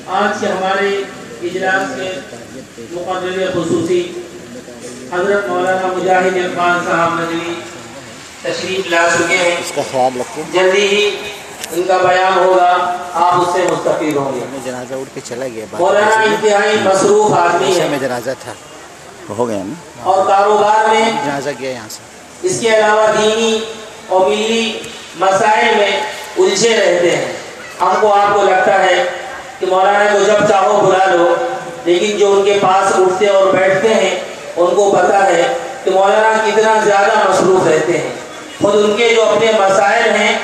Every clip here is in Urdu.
آج کے ہمارے اجلاس کے مقرر خصوصی حضرت مولانا مجاہد عرفان صاحب ندوی تشریف لا چکے ہیں. اس کا خیال رکھیں. جلدی ہی ان کا بیان ہوگا، آپ اس سے مستفید ہوں گے. جنازہ اٹھ کے چلا گیا. مولانا انتہائی مصروف آدمی ہے میں جنازہ تھا ہو گیا نا، اور کاروبار میں جنازہ گیا یہاں سے. اس کے علاوہ دینی اور ملی مسائل میں الجھے رہتے ہیں. ہم کو آپ کو لگتا ہے کہ مولانا کو جب چاہو بلا لو، لیکن جو ان کے پاس اٹھتے اور بیٹھتے ہیں ان کو پتہ ہے کہ مولانا کتنا زیادہ مصروف رہتے ہیں. خود ان کے جو اپنے مسائل ہیں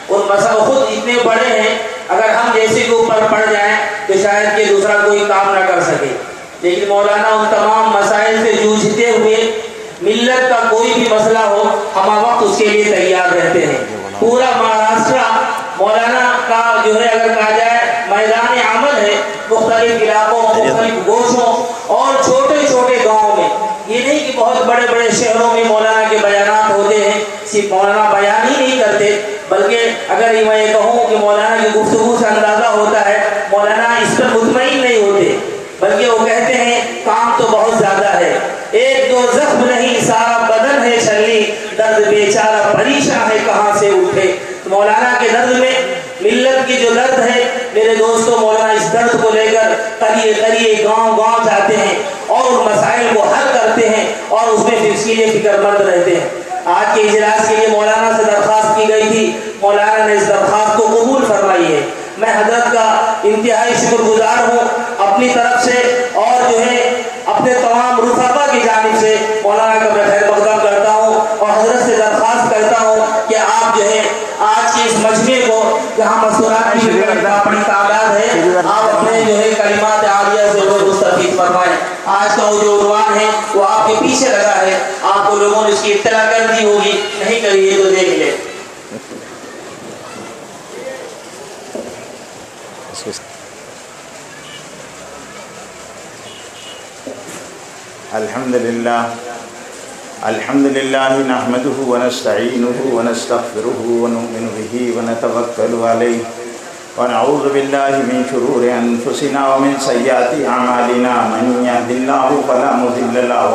ان مسائل خود اتنے بڑے ہیں، اگر ہم جیسے کے اوپر پڑ جائیں تو شاید کہ دوسرا کوئی کام نہ کر سکے. لیکن مولانا ان تمام مسائل سے جوجھتے ہوئے ملت کا کوئی بھی مسئلہ ہو ہم وقت اس کے لیے تیار رہتے ہیں. پورا مہاراشٹرا مولانا کا جو ہے اگر کہا جائے میدان عمل ہے، مختلف علاقوں مختلف گوشوں اور چھوٹے چھوٹے گاؤں میں. یہ نہیں کہ بہت بڑے بڑے شہروں میں مولانا کے بیانات ہوتے ہیں، صرف مولانا بیان ہی نہیں کرتے، بلکہ اگر میں یہ کہوں کہ مولانا کی گفتگو سے اندازہ ہوتا ہے مولانا اس پر مطمئن نہیں ہوتے، بلکہ وہ کہتے ہیں کام تو بہت زیادہ ہے. ایک دو زخم نہیں سارا بدن ہے چھلی، درد بیچارہ پریشان ہے کہاں سے اٹھے. مولانا کے درد میں ملت کی جو درد ہے میرے دوستوں، مولانا اس درد کو لے کر قریے قریے گاؤں گاؤں جاتے ہیں اور مسائل کو حل کرتے ہیں اور اس میں اس کے لیے فکر مند رہتے ہیں. آج کے اجلاس کے لیے مولانا سے درخواست کی گئی تھی، مولانا نے اس درخواست کو قبول فرمائی ہے. میں حضرت کا انتہائی شکر گزار ہوں اپنی طرف سے اور جو ہے اپنے تمام رفقا کی جانب سے مولانا کا میں خیر مقدم کرتا ہوں اور حضرت سے درخواست کرتا ہوں کہ آپ جو ہے آج کے اس مجمع کو جہاں مسکرات کی بڑی تعداد ہے، آپ اپنے جو ہے کلمات عالیہ سے وہ مستفید فرمائیں. آج کا وہ جو عنوان ہے وہ آپ کے پیچھے لگا ہے، آپ کو لوگوں نے اس کی اطلاع کر دی ہوگی، نہیں کری ہے تو دیکھ لیں. الحمد لله نحمده ونستعينه ونستغفره ونؤمن به ونتوكل عليه ونعوذ بالله من شرور أنفسنا ومن سيئات أعمالنا. من يهد الله فلا مضل له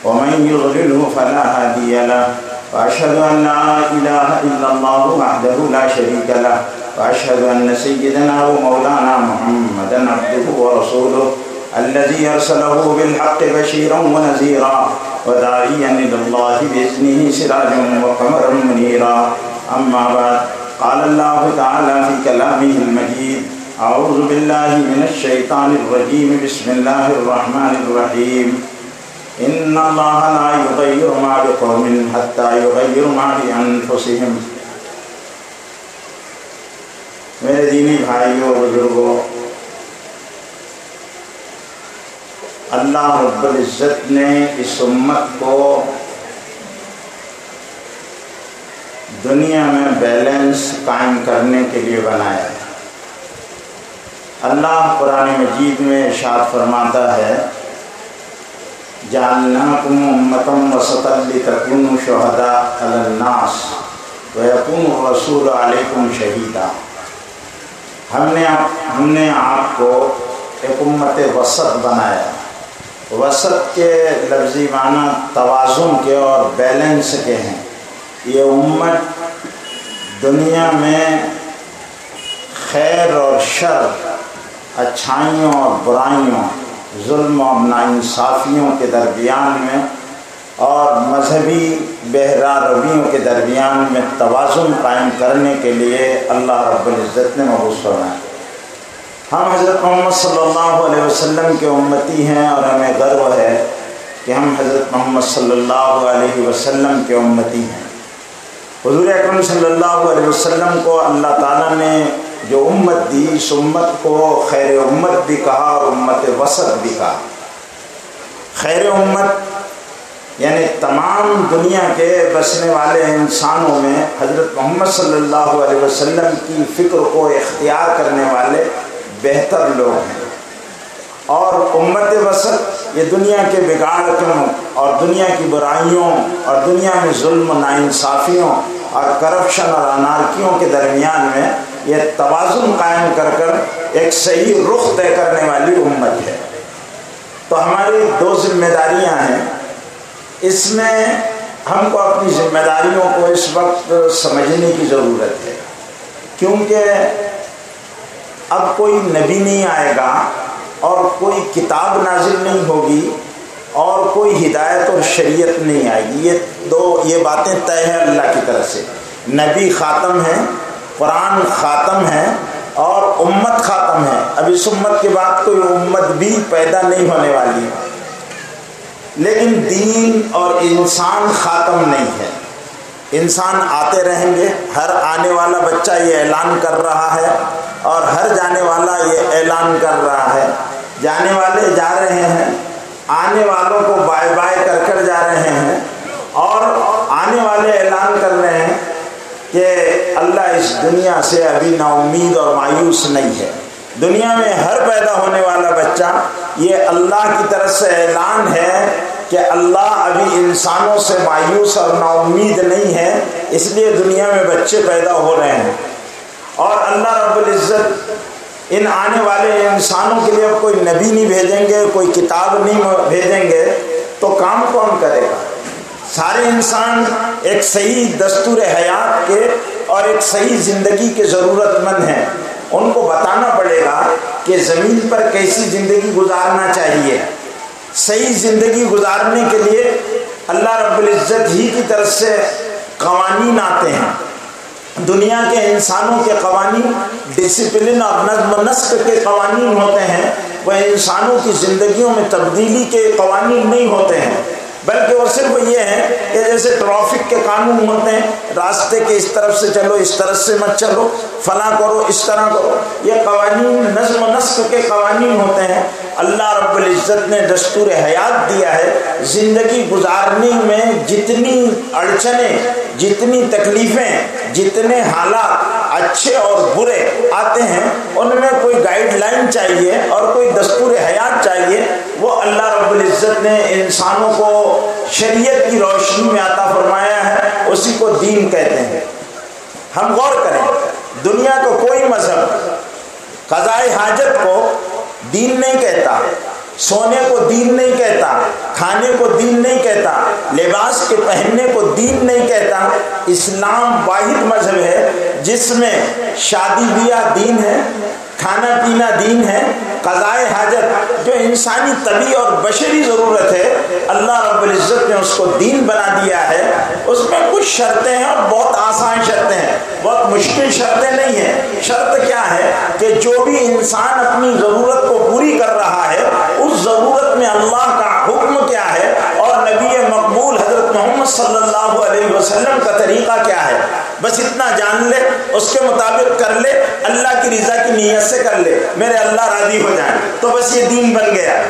ومن يضلله فلا هادي له. وأشهد أن لا إله إلا الله وحده لا شريك له وأشهد أن سيدنا ومولانا محمدا عبده ورسوله الذي أرسله بالحق بشيرا ونذيرا وداعيا إلى الله بإذنه سراجا وقمرا منيرا. أما بعد، قال الله تعالى في كلامه المجيد: أعوذ بالله من الشيطان الرجيم، بسم الله الرحمن الرحيم. إن الله لا يغير ما بقوم حتى يغيروا ما بأنفسهم. میرے دینی بھائیوں بزرگوں، اللہ رب العزت نے اس امت کو دنیا میں بیلنس قائم کرنے کے لیے بنایا ہے. اللہ قرآن مجید میں ارشاد فرماتا ہے: جعلناکم امۃ وسطا لتکونوا شہداء علی الناس ویکون الرسول علیکم شہیدا. ہم نے آپ کو ایک امت وسط بنایا. وسط کے لفظی معنی توازن کے اور بیلنس کے ہیں. یہ امت دنیا میں خیر اور شر، اچھائیوں اور برائیوں، ظلم اور ناانصافیوں کے درمیان میں اور مذہبی بہرا رویوں کے درمیان میں توازن قائم کرنے کے لیے اللہ رب العزت نے مبعوث فرمایا. ہم حضرت محمد صلی اللہ علیہ وسلم کے امتی ہیں اور ہمیں گرو ہے کہ ہم حضرت محمد صلی اللہ علیہ وسلم کے امتی ہیں. حضور اکرم صلی اللہ علیہ وسلم کو اللہ تعالیٰ نے جو امت دی، اس امت کو خیر امت بھی کہا اور امت وسط بھی کہا. خیر امت یعنی تمام دنیا کے بسنے والے انسانوں میں حضرت محمد صلی اللہ علیہ وسلم کی فکر کو اختیار کرنے والے بہتر لوگ ہیں. اور امت وسط یہ دنیا کے بگاڑ اور دنیا کی برائیوں اور دنیا میں ظلم و ناانصافیوں اور کرپشن اور انارکیوں کے درمیان میں یہ توازن قائم کر کر ایک صحیح رخ طے کرنے والی امت ہے۔ تو ہماری دو ذمہ داریاں ہیں، اس میں ہم کو اپنی ذمہ داریوں کو اس وقت سمجھنے کی ضرورت ہے، کیونکہ اب کوئی نبی نہیں آئے گا اور کوئی کتاب نازل نہیں ہوگی اور کوئی ہدایت اور شریعت نہیں آئے گی۔ یہ باتیں طے ہیں اللہ کی طرف سے۔ نبی خاتم ہے، قرآن خاتم ہے اور امت خاتم ہے۔ اب اس امت کے بعد کوئی امت بھی پیدا نہیں ہونے والی ہے، لیکن دین اور انسان خاتم نہیں ہے۔ انسان آتے رہیں گے، ہر آنے والا بچہ یہ اعلان کر رہا ہے اور ہر جانے والا یہ اعلان کر رہا ہے۔ جانے والے جا رہے ہیں، آنے والوں کو بائے بائے کر کر جا رہے ہیں، اور آنے والے اعلان کر رہے ہیں کہ اللہ اس دنیا سے ابھی نا امید اور مایوس نہیں ہے۔ دنیا میں ہر پیدا ہونے والا بچہ یہ اللہ کی طرف سے اعلان ہے کہ اللہ ابھی انسانوں سے مایوس اور نا امید نہیں ہے، اس لیے دنیا میں بچے پیدا ہو رہے ہیں۔ اور اللہ رب العزت ان آنے والے انسانوں کے لیے کوئی نبی نہیں بھیجیں گے، کوئی کتاب نہیں بھیجیں گے، تو کام کون کرے گا؟ سارے انسان ایک صحیح دستور حیات کے اور ایک صحیح زندگی کے ضرورت مند ہیں۔ ان کو بتانا پڑے گا کہ زمین پر کیسی زندگی گزارنا چاہیے۔ صحیح زندگی گزارنے کے لیے اللہ رب العزت ہی کی طرف سے قوانین آتے ہیں۔ دنیا کے انسانوں کے قوانین ڈسپلن اور نظم و نسق کے قوانین ہوتے ہیں، وہ انسانوں کی زندگیوں میں تبدیلی کے قوانین نہیں ہوتے ہیں، بلکہ وہ صرف یہ ہے کہ جیسے ٹریفک کے قانون ہوتے ہیں، راستے کے اس طرف سے چلو، اس طرف سے مت چلو، فلاں کرو، اس طرح کرو، یہ قوانین نظم و نسق کے قوانین ہوتے ہیں۔ اللہ رب العزت نے دستور حیات دیا ہے۔ زندگی گزارنے میں جتنی اڑچنیں، جتنی تکلیفیں، جتنے حالات اچھے اور برے آتے ہیں، ان میں کوئی گائیڈ لائن چاہیے اور کوئی دستور حیات چاہیے، وہ اللہ رب العزت نے انسانوں کو شریعت کی روشنی میں عطا فرمایا ہے، اسی کو دین کہتے ہیں۔ ہم غور کریں، دنیا کو کوئی مذہب قضائے حاجت کو دین نہیں کہتا، سونے کو دین نہیں کہتا، کھانے کو دین نہیں کہتا، لباس کے پہننے کو دین نہیں کہتا۔ اسلام واحد مذہب ہے جس میں شادی بیاہ دین ہے، کھانا پینا دین ہے، قضائے حاجت جو انسانی طبی اور بشری ضرورت ہے، اللہ رب العزت نے اس کو دین بنا دیا ہے۔ اس میں کچھ شرطیں ہیں اور بہت آسان شرطیں ہیں، بہت مشکل شرطیں نہیں ہیں۔ شرط کیا ہے کہ جو بھی انسان اپنی ضرورت کو پوری کر رہا ہے، اس ضرورت میں اللہ کا حکم کیا ہے اور نبی مقبول حضرت محمد صلی اللہ علیہ وسلم کا طریقہ کیا ہے، بس اتنا جان لے، اس کے مطابق کر لے، اللہ کی رضا کی نیت سے کر لے، میرے اللہ راضی ہو جائیں، تو بس یہ دین بن گیا۔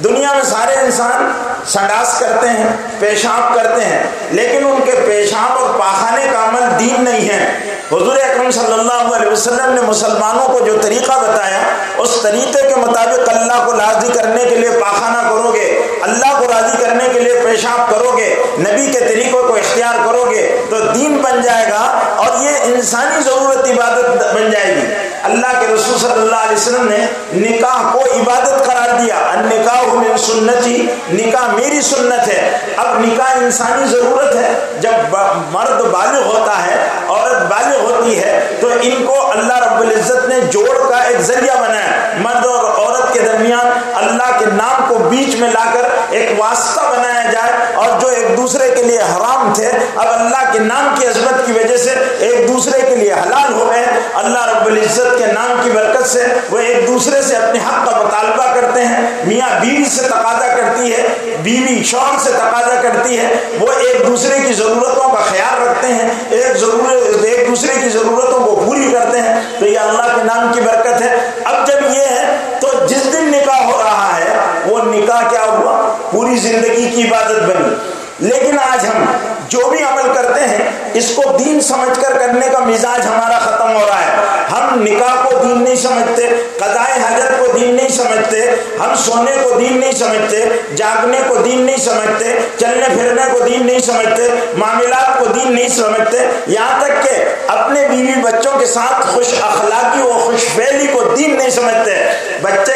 دنیا میں سارے انسان سنڈاس کرتے ہیں، پیشاب کرتے ہیں، لیکن ان کے پیشاب اور پاخانے کا عمل دین نہیں ہے۔ حضور اکرم صلی اللہ علیہ وسلم نے مسلمانوں کو جو طریقہ بتایا، اس طریقے کے مطابق اللہ کو راضی کرنے کے لیے پاخانہ کرو گے، اللہ کو راضی کرنے کے لیے پیشاب کرو گے، نبی کے طریقوں کو اختیار کرو گے، تو دین بن جائے گا اور یہ انسانی ضرورت عبادت بن جائے گی۔ اللہ کے رسول صلی اللہ علیہ وسلم نے نکاح کو عبادت قرار دیا، النکاح من سنتی، نکاح میری سنت ہے۔ اب نکاح انسانی ضرورت ہے۔ جب مرد بالغ ہوتا ہے، عورت بالغ ہوتی ہے، تو ان کو اللہ رب العزت نے جوڑ کا ایک ذریعہ بنایا، مرد اور عورت کے درمیان اللہ کے نام کو بیچ میں لا کر ایک واسطہ بنایا جائے، اور جو ایک دوسرے کے لیے حرام تھے اب اللہ کے نام کی عظمت کی وجہ سے ایک دوسرے کے لیے حلال ہو گئے۔ اللہ رب العزت کے نام کی برکت سے وہ ایک دوسرے سے اپنے حق کا مطالبہ کرتے ہیں، میاں بیوی سے تقاضا کرتی ہے، بیوی شوہر سے تقاضا کرتی ہے، وہ ایک دوسرے کی ضرورتوں کا خیال رکھتے ہیں، ایک دوسرے کی ضرورتوں کو پوری کرتے ہیں، تو یہ اللہ کے نام کی برکت ہے۔ اب جب یہ ہے تو جس دن نکاح ہو رہا ہے وہ نکاح کیا ہوا؟ پوری زندگی کی عبادت بنی۔ لیکن آج ہم جو بھی عمل کرتے ہیں اس کو دین سمجھ کر کرنے کا مزاج ہمارا ختم ہو رہا ہے۔ ہم نکاح کو دین نہیں سمجھتے، قضائے حاجت کو دین نہیں سمجھتے، ہم سونے کو دین نہیں سمجھتے، جاگنے کو دین نہیں سمجھتے، چلنے پھرنے کو دین نہیں سمجھتے، معاملات کو دین نہیں سمجھتے، یہاں تک کہ اپنے بیوی بچوں کے ساتھ خوش اخلاقی و خوش فعلی کو دین نہیں سمجھتے۔ بچے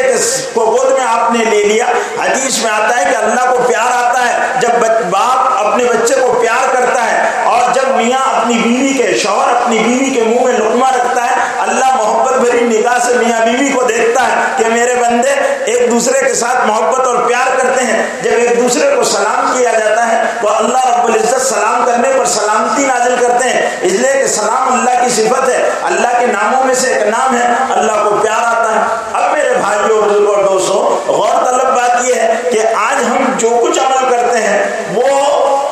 کو گود میں آپ نے لے لیا، حدیث میں آتا ہے کہ اللہ کو پیار آتا ہے جب باپ اپنے بچے کو پیار کرتا ہے، اور جب میاں اپنی بیوی کے، شوہر اپنی بیوی کے منہ میں لقمہ رکھتا ہے، اللہ محبت بھری نگاہ سے میاں بیوی کو دیکھتا ہے کہ میرے بندے ایک دوسرے کے ساتھ محبت اور پیار کرتے ہیں۔ جب ایک دوسرے کو سلام کیا جاتا ہے تو اللہ رب العزت سلام کرنے پر سلامتی نازل کرتے ہیں، اس لیے کہ سلام اللہ کی صفت ہے، اللہ کے ناموں میں سے ایک نام ہے، اللہ کو پیار آتا ہے۔ اب میرے بھائیوں بزرگوں اور دوستوں، غور طلب بات یہ ہے کہ آج ہم جو کچھ عمل کرتے ہیں وہ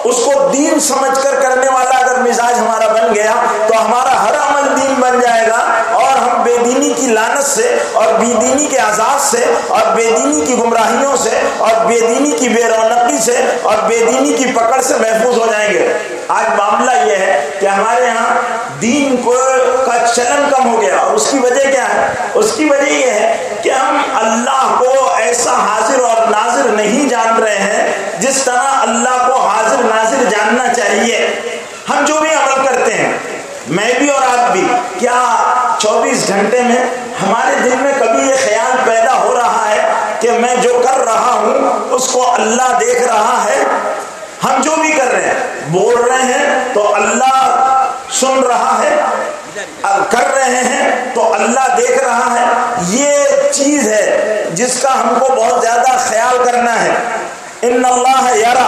اس کو دین سمجھ کر کرنے والا اگر مزاج ہمارا بن گیا تو ہمارا ہر عمل دین بن جائے گا، اور ہم بے دینی کی لعنت سے اور بے دینی کے عذاب سے اور بے دینی کی گمراہیوں سے اور بے دینی کی بے رونقی سے اور بے دینی کی پکڑ سے محفوظ ہو جائیں گے۔ آج معاملہ یہ ہے کہ ہمارے یہاں دین کا چلن کم ہو گیا، اور اس کی وجہ کیا ہے؟ اس کی وجہ یہ ہے کہ ہم اللہ کو ایسا حاضر اور ناظر نہیں جان رہے ہیں جس طرح اللہ کو حاضر ناظر جاننا چاہیے۔ ہم جو بھی عمل کرتے ہیں، میں بھی اور آپ بھی، کیا 24 گھنٹے میں ہمارے دل میں کبھی یہ خیال پیدا ہو رہا ہے کہ میں جو کر رہا ہوں اس کو اللہ دیکھ رہا ہے؟ ہم جو بھی کر رہے ہیں، بول رہے ہیں تو اللہ سن رہا ہے، کر رہے ہیں تو اللہ دیکھ رہا ہے۔ یہ چیز ہے جس کا ہم کو بہت زیادہ خیال کرنا ہے۔ ان اللہ یرا،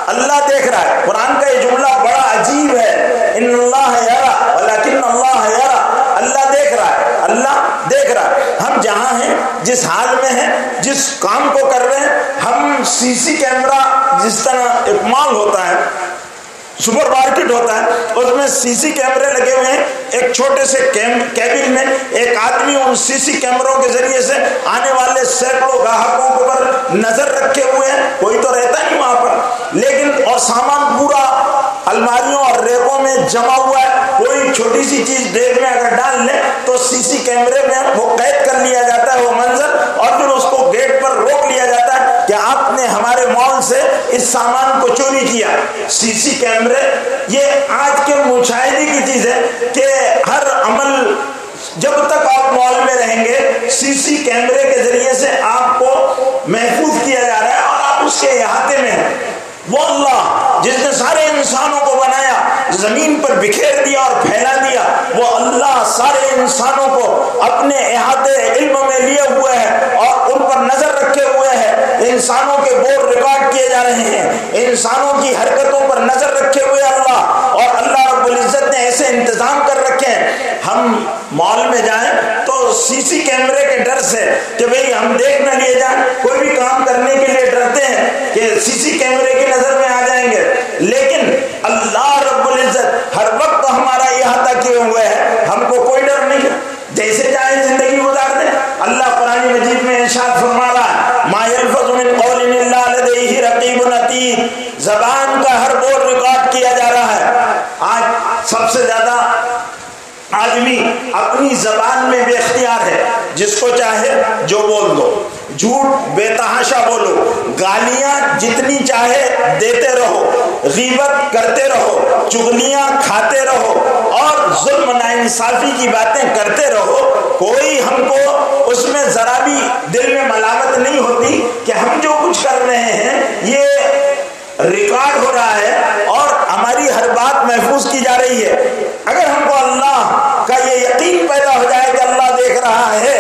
اللہ دیکھ رہا ہے۔ قرآن کا یہ جملہ بڑا عجیب ہے، ان اللہ یرا ولکن اللہ یرا، اللہ دیکھ رہا ہے، اللہ دیکھ رہا ہے۔ ہم جہاں ہیں، جس حال میں ہیں، جس کام کو کر رہے ہیں، ہم سی سی کیمرہ جس طرح ایک مال ہوتا ہے، سپر مارکیٹ ہوتا ہے، اس میں سی سی کیمرے لگے ہوئے ہیں، ایک چھوٹے سے کیبن میں ایک آدمی ان سی سی کیمروں کے ذریعے سے آنے والے سینکڑوں گاہکوں پر نظر رکھے ہوئے ہیں، کوئی تو رہتا نہیں وہاں پر، لیکن اور سامان پورا الماریوں اور ریکوں میں جمع ہوا ہے، کوئی چھوٹی سی چیز دیکھ میں اگر ڈال لیں تو سی سی کیمرے میں وہ قید کر لیا جاتا ہے وہ منظر، اور پھر اس کو گیٹ پر روک لیا جاتا ہے کہ آپ نے ہمارے مال سے اس سامان کو چوری کیا۔ سی سی کیمرے یہ آج کے مشاہدے کی چیز ہے کہ ہر عمل جب تک آپ مال میں رہیں گے سی سی کیمرے کے ذریعے سے آپ کو محفوظ کیا جا رہا ہے، اور آپ اس کے احاطے میں ہیں۔ وہ اللہ جس نے سارے انسانوں کو بنایا، زمین پر بکھیر دیا اور پھیلا دیا، وہ اللہ سارے انسانوں کو اپنے احاطے علم میں لیے ہوئے ہے اور ان پر نظر رکھے ہوئے ہے۔ انسانوں کے بول ریکارڈ کیے جا رہے ہیں، انسانوں کی حرکتوں پر نظر رکھے ہوئے اللہ، اور اللہ رب العزت نے ایسے انتظام کر رکھے ہیں۔ ہم مال میں جائیں تو سی سی کیمرے کے ڈر سے کہ بھئی ہم دیکھ نہ لیے جائیں، کوئی بھی کام کرنے کے لیے ڈرتے ہیں کہ سی سی کیمرے کی نظر میں آ جائیں گے، لیکن اللہ رب العزت ہر وقت ہمارا احاطہ کیے ہوئے ہے، ہم کو کوئی ڈر نہیں ہے، جیسے چاہیں زندگی گزار دیں۔ اللہ قرآن مجید میں ارشاد فرما رہا ہے، ما یلفظ من قول الا لدیہ رقیب عتید، زبان کا ہر بول ریکارڈ کیا جا رہا ہے۔ آج سب سے زیادہ آدمی اپنی زبان میں بے اختیار ہے، جس کو چاہے جو بول دو، جھوٹ بے تحاشا بولو، گالیاں جتنی چاہے دیتے رہو، غیبت کرتے رہو، چغلیاں کھاتے رہو، اور ظلم ناانصافی کی باتیں کرتے رہو، کوئی ہم کو اس میں ذرا بھی دل میں ملامت نہیں ہوتی کہ ہم جو کچھ کر رہے ہیں یہ ریکارڈ ہو رہا ہے اور ہماری ہر بات محفوظ کی جا رہی ہے۔ اگر ہم کو اللہ کا یہ یقین پیدا ہو جائے کہ اللہ دیکھ رہا ہے،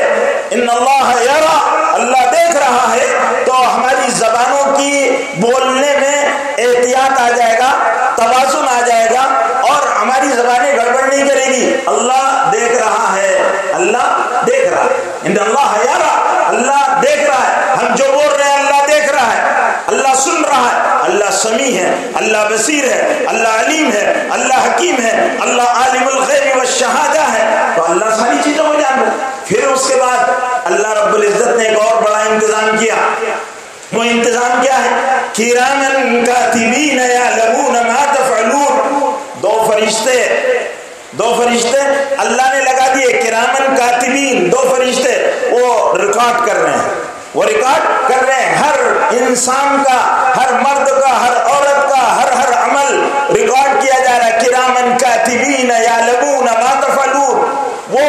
ان اللہ یرا، اللہ دیکھ رہا ہے، تو ہماری زبانوں کی بولنے میں احتیاط آ جائے گا، توازن آ جائے گا، اور ہماری زبانیں گڑبڑ نہیں کرے گی۔ اللہ دیکھ رہا ہے، اللہ دیکھ رہا ہے، ان اللہ یرا، اللہ دیکھ رہا ہے، ہم جو بول رہے ہیں اللہ دیکھ رہا ہے، اللہ سن رہا ہے، اللہ سمیع ہے، اللہ بصیر ہے، اللہ علیم ہے، اللہ حکیم ہے، اللہ عالم الغیب والشہادہ ہے، تو اللہ ساری چیزوں کو جان رہا ہے۔ پھر اس کے بعد اللہ رب العزت نے ایک اور بڑا انتظام کیا۔ وہ انتظام کیا ہے؟ کرامن کاتبین یعلمون ما تفعلون، دو فرشتے اللہ نے لگا دیے، کرامن کاتبین، دو فرشتے وہ ریکارڈ کر رہے ہیں، وہ ریکارڈ کر رہے ہیں، ہر انسان کا، ہر مرد کا، ہر عورت کا، ہر عمل ریکارڈ کیا جا رہا ہے۔ کرامن کاتبین یعلمون ما تفعلون، وہ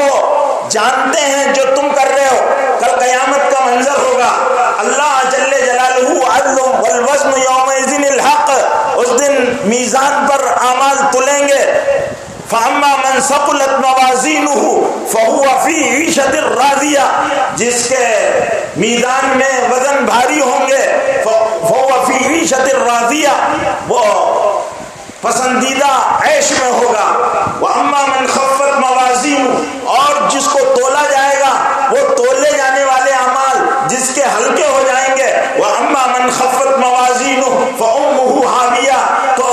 جانتے ہیں جو تم کر رہے ہو۔ کل قیامت کا منظر ہوگا، اللہ جل جلالہ عدل والوزن یومئذ الحق، اس دن میزان پر اعمال تلیں گے۔ فَأَمَّا مَنْ ثَقُلَتْ مَوَازِينُهُ فَهُوَ فِي عِيشَةٍ رَاضِيَةٍ، جس کے میزان میں وزن بھاری ہوں گے، فَهُوَ فِي عِيشَةٍ رَاضِيَةٍ، وہ پسندیدہ عیش میں ہوگا۔ وَأَمَّا مَنْ خَفَّتْ مَوَازِينُهُ، اور جس کو تولا جائے گا، وہ تولے جانے والے اعمال جس کے ہلکے ہو جائیں گے۔ وَأَمَّا مَنْ خَفَّتْ مَوَازِينُهُ فَأُمُّهُ هَاوِيَةٌ، تو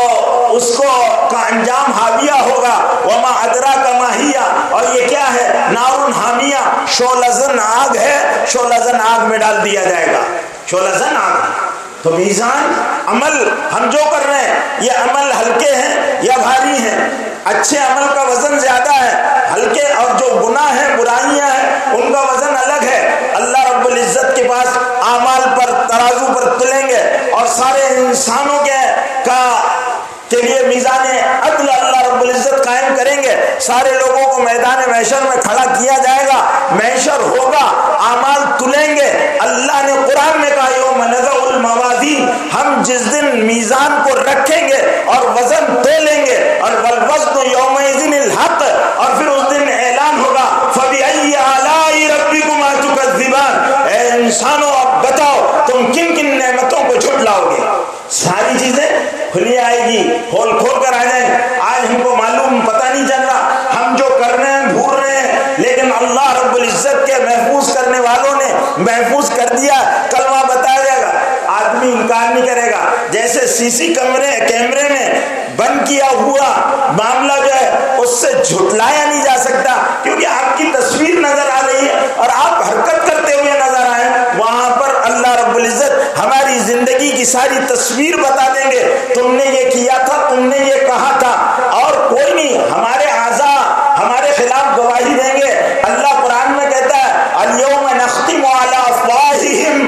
اس کو کا انجام حاویہ ہوگا۔ وما ادراک ما ہی، اور یہ کیا ہے؟ نار حامیہ، شعلہ آگ ہے، شعلہ آگ میں ڈال دیا جائے گا، شعلہ آگ۔ تو میزان عمل ہم جو کر رہے ہیں، یہ عمل ہلکے ہیں یا بھاری ہیں؟ اچھے عمل کا وزن زیادہ ہے، ہلکے اور جو گناہ ہیں، برائیاں ہیں، ان کا وزن الگ ہے۔ اللہ رب العزت کے پاس اعمال پر ترازو پر تلیں گے، اور سارے انسانوں کے لیے میزان عدل اللہ رب العزت قائم کریں گے۔ سارے لوگوں کو میدان محشر میں کھڑا کیا جائے گا، محشر ہوگا، اعمال تلیں گے۔ اللہ نے قرآن میں کہا یوم نضع الموازین، ہم جس دن میزان کو رکھیں گے اور وزن تولیں گے، اور والوزن یومئذ الحق، اور پھر اس دن اعلان ہوگا فبأي آلاء ربكما تكذبان، اے انسانوں اب بتاؤ تم کن کن نعمتوں کو جھٹلاؤ گے۔ ساری چیزیں کھلی آئے گی، کھول کر آ جائیں گے۔ آج ہم کو معلوم پتہ نہیں چل رہا، ہم جو کر رہے ہیں بھول رہے ہیں، لیکن اللہ رب العزت کے محفوظ کرنے والوں نے محفوظ کر دیا۔ کلمہ بتایا جائے گا، آدمی انکار نہیں کرے گا۔ جیسے سی سی کیمرے میں بند کیا ہوا معاملہ جو ہے اس سے جھٹلایا نہیں جا سکتا، کیونکہ آپ کی تصویر نظر آ رہی ہے اور آپ حرکت کرتے ہوئے نظر آئے، وہاں پر اللہ رب العزت ہماری زندگی کی ساری تصویر بتا دیں گے، تم نے یہ کیا تھا، تم نے یہ کہا تھا، اور کوئی نہیں، ہمارے اعضاء ہمارے خلاف گواہی دیں گے۔ اللہ قرآن میں کہتا ہے الیوم نختم علی افواہہم،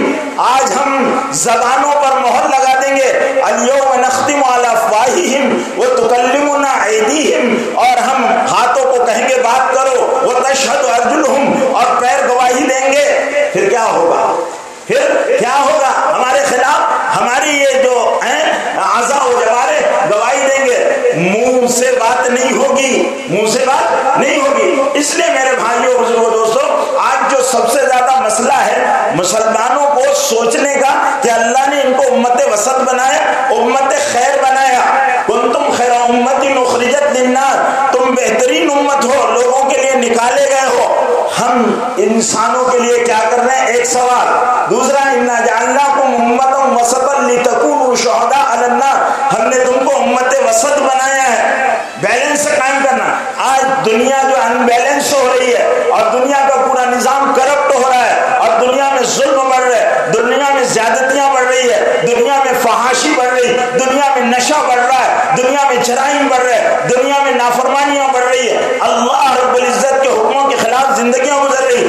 آج ہم زبانوں پر مہر لگا دیں گے۔ الیوم نختم علی افواہہم وتکلمنا ایدیہم، اور ہم ہاتھوں کو کہیں گے بات کرو، وتشہد ارجلہم، اور پیر گواہی دیں گے۔ پھر کیا ہوگا؟ ہمارے خلاف ہماری یہ جو اعضاء و جوارے گواہی دیں گے، منہ سے بات نہیں ہوگی۔ اس لیے میرے بھائیوں بزرگوں دوستوں، آج جو سب سے زیادہ مسئلہ ہے مسلمانوں کو سوچنے کا کہ اللہ نے ان کو امت وسط بنایا، امت خیر بنایا۔ کنتم خیر امت اخرجت للناس، تم بہترین امت ہو، لوگوں کے لیے نکالے گئے ہو۔ ہم انسانوں کے لیے کیا کر رہے ہیں؟ ایک سوال۔ دوسرا، انا جعلناکم امتا وسطا لتکونوا شہداء علی الناس، ہم نے تم کو امت وسط بنایا ہے، بیلنس قائم کرنا۔ آج دنیا جو ان بیلنس ہو رہی ہے، اور دنیا کا پورا نظام کرپٹ ہو رہا ہے، اور دنیا میں ظلم بڑھ رہا ہے، دنیا میں زیادتیاں بڑھ رہی ہے، دنیا میں فحاشی بڑھ رہی ہے، دنیا میں نشہ بڑھ رہا ہے، دنیا میں جرائم بڑھ رہے ہیں، دنیا میں نافرمانیاں بڑھ رہی ہے، اللہ رب العزت کے حکموں کے خلاف زندگیاں گزر رہی ہے،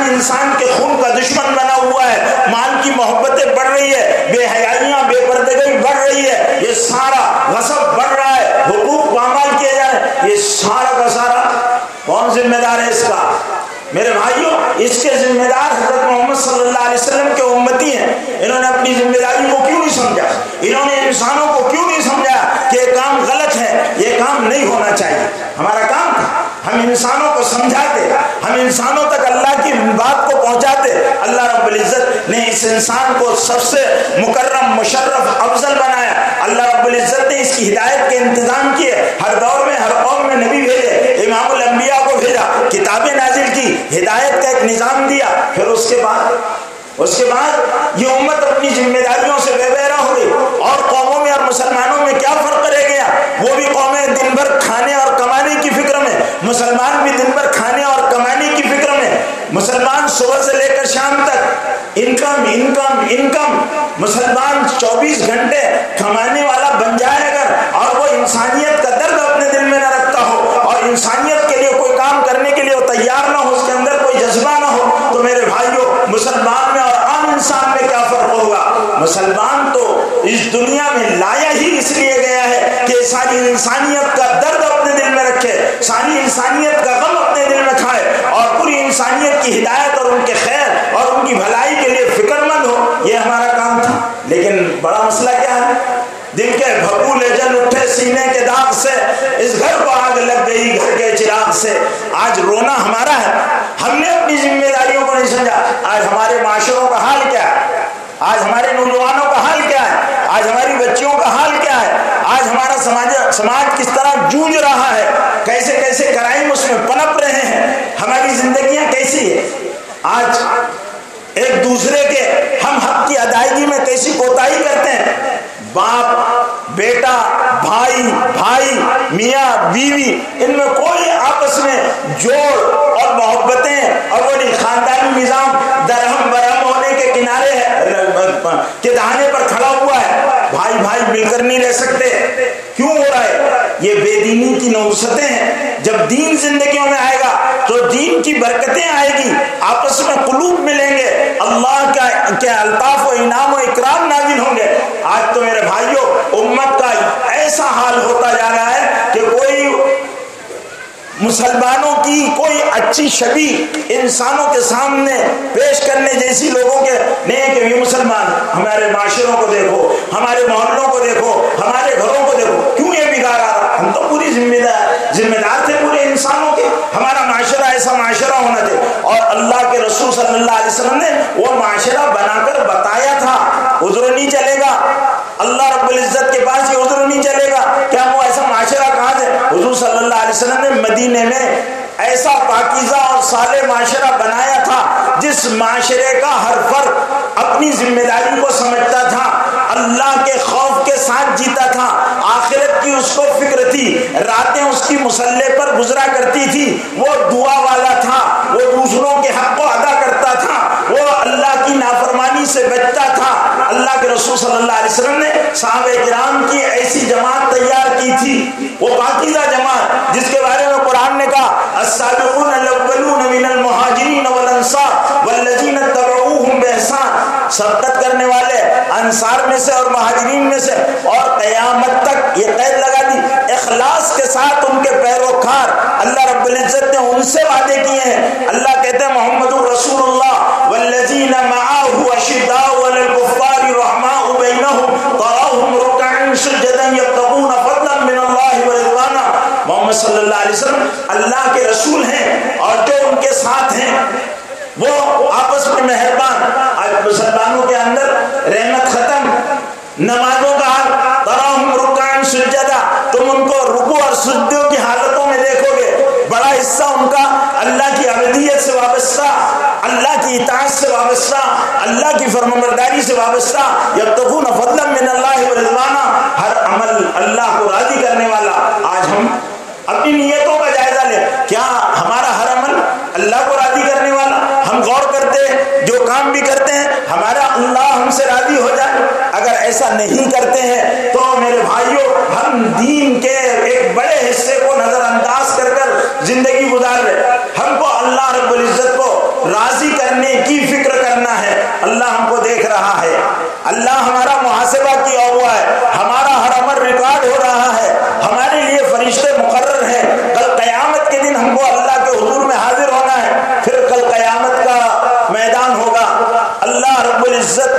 انسان کے خون کا دشمن بنا ہوا ہے، مال کی محبتیں بڑھ رہی ہے، بے حیائیاں بے پردگی بڑھ رہی ہے، یہ سارا غصب بڑھ رہا ہے، حقوق پامال کیے جا رہے ہیں، یہ سارا کا سارا کون ذمہ دار ہے اس کا؟ میرے بھائیوں، اس کے ذمہ دار حضرت محمد صلی اللہ علیہ وسلم کے امتی ہیں۔ انہوں نے اپنی ذمہ داری کو کیوں نہیں سمجھا؟ انہوں نے انسانوں کو کیوں نہیں سمجھا کہ یہ کام غلط ہے، یہ کام نہیں ہونا چاہیے؟ ہمارا کام تھا، ہم انسانوں کو سمجھاتے، ہم انسانوں تک اللہ کی بات کو پہنچاتے۔ اللہ رب العزت نے اس انسان کو سب سے مکرم، مشرف، افضل بنایا۔ اللہ رب العزت نے اس کی ہدایت کے انتظام کیے، ہر دور میں ہر قوم میں نبی بھیجے، امام الانبیاء کو بھیجا، کتابیں نازل کی، ہدایت کا ایک نظام دیا۔ پھر اس کے بعد یہ امت اپنی ذمہ داریوں سے بے بہرا ہو گئی، اور قوموں میں اور مسلمانوں میں کیا فرق رہ گیا؟ وہ بھی قومیں دن بھر کھانے اور کمانے کی فکر میں، مسلمان بھی دن بھر کھانے اور کمانے کی فکر میں۔ مسلمان صبح سے لے کر شام تک انکم، مسلمان 24 گھنٹے کمانے والا بن جائے اگر، اور وہ انسانیت کا درد اپنے دل میں نہ رکھتا ہو، اور انسانیت کے لیے کوئی کام کرنے کے لیے وہ تیار نہ ہو، اس کے اندر کوئی جذبہ نہ ہو، تو میرے بھائیوں، مسلمان میں اور عام اس دنیا میں لایا ہی اس لیے گیا ہے کہ ساری انسانیت کا درد اپنے دل میں رکھے، ساری انسانیت کا غم اپنے دل میں کھائے، اور پوری انسانیت کی ہدایت اور ان کے خیر اور ان کی بھلائی کے لیے فکر مند ہو۔ یہ ہمارا کام تھا۔ لیکن بڑا مسئلہ کیا ہے؟ دل کے بھبول جل اٹھے سینے کے داغ سے، اس گھر کو آگ لگ گئی گھر کے چراغ سے۔ آج رونا ہمارا ہے، ہم نے اپنی ذمہ داریوں کو نہیں سمجھا۔ آج ہمارے معاشروں کا حال کیا ہے؟ آج ہمارے نوجوانوں کا حال کیا ہے؟ آج ہماری بچیوں کا حال کیا ہے؟ آج ہمارا سماج کس طرح جوجھ رہا ہے، کیسے کیسے کرائم اس میں پنپ رہے ہیں، ہماری زندگیاں کیسی ہے؟ آج ایک دوسرے کے ہم حق کی ادائیگی میں کیسی کوتاہی کرتے ہیں۔ باپ بیٹا، بھائی بھائی، میاں بیوی، ان میں کوئی آپس میں جوڑ اور محبتیں اور وہ خاندانی نظام درہم برہم ہونے کے کنارے کے دہانے پر کھڑا ہوا ہے۔ بھائی بھائی مل کر نہیں رہ سکتے۔ کیوں ہو رہا ہے؟ یہ بے دینی کی نوستیں ہیں۔ جب دین زندگیوں میں آئے گا تو دین کی برکتیں آئے گی، آپس میں قلوب ملیں گے، اللہ کے الطاف و انعام و اکرام نازل ہوں گے۔ آج تو میرے بھائیوں امت کا ایسا حال ہوتا جا رہا ہے کہ کوئی مسلمانوں کی کوئی اچھی شبیہ انسانوں کے سامنے پیش کرنے جیسی لوگوں کے نہیں کہ یہ مسلمان، ہمارے معاشروں کو دیکھو، ہمارے محلوں کو دیکھو، ہمارے گھروں کو دیکھو، کیوں یہ بگاڑ آ رہا؟ ہم تو پوری ذمہ دار تھے پورے انسانوں کے، ہمارا معاشرہ ایسا معاشرہ ہونا چاہیے۔ اور اللہ کے رسول صلی اللہ علیہ وسلم نے وہ معاشرہ بنا کر بتایا تھا۔ عذر نہیں چلے گا، اللہ رب العزت کے پاس یہ عذر نہیں چلے گا کہ ہم وہ ایسا معاشرہ کہاں سے؟ حضور صلی اللہ علیہ وسلم نے مدینے میں ایسا پاکیزہ اور صالح معاشرہ بنایا تھا جس معاشرے کا ہر فرد اپنی ذمہ داری کو سمجھتا تھا، اللہ کے خوف کے ساتھ جیتا تھا، آخرت کی اس کو فکر تھی، راتیں اس کی مصلے پر گزرا کرتی تھی، وہ دعا والا تھا، وہ دوسروں کے حق کو ادا کرتا تھا، وہ اللہ کی نافرمانی سے بچتا تھا۔ اللہ کے رسول صلی اللہ علیہ وسلم نے صحابہ کرام کی ایسی جماعت تیار کی تھی، وہ پاکیزہ جماعت جس کے بارے میں قرآن نے کہا السابقون الاولون من المہاجرین والانصار والذین اتبعوہم باحسان، سبقت کرنے والے انصار میں سے اور مہاجرین میں سے، اور قیامت تک یہ قید لگا دی اخلاص کے ساتھ ان کے پیروکار اللہ رب العزت نے ان سے وعدے کیے ہیں۔ اللہ کہتے ہیں محمد رسول اللہ والذین معه اشداء علی الکفار رحماء بینہم تراہم رکعا سجدا یبتغون فضلا من اللہ ورضوانا۔ محمد صلی اللہ علیہ وسلم اللہ کے رسول ہیں اور جو ان کے ساتھ ہیں وہ آپس میں مہربان۔ آج مسلمانوں کے اندر رحمت ختم، نمازوں کا حال تراہم رکعا سجدا، تم ان کو رکوع اور سجدوں کی حالتوں میں دیکھو گے، بڑا حصہ ان کا اللہ کی عبودیت سے وابستہ، اللہ کی اطاعت سے وابستہ، اللہ کی فرمانبرداری سے وابستہ، یبتغون فضلا من اللہ ورضوانا، ہر عمل اللہ کو راضی کرنے والا۔ آج ہم اپنی نیتوں کا جائزہ لیں، کیا ہمارا ہر عمل اللہ کو راضی کرنے والا؟ ہم غور کرتے ہیں جو کام بھی کرتے ہیں ہمارا اللہ ہم سے راضی ہو جائے؟ اگر ایسا نہیں کرتے ہیں تو میرے بھائیوں ہم دین کے ایک بڑے حصے کو نظر انداز کر کر زندگی گزار رہے۔ ہم کو اللہ رب العزت کو راضی کرنے کی فکر کرنا ہے۔ اللہ ہم کو دیکھ رہا ہے، اللہ ہمارا محاسبہ کیا ہوا ہے، ہمارا ہر عمل ریکارڈ ہو رہا ہے، ہمارے لیے فرشتے مقرر ہیں۔ کل قیامت کے دن ہم کو اللہ کے حضور میں حاضر ہونا ہے، پھر کل قیامت کا میدان ہوگا۔ اللہ رب العزت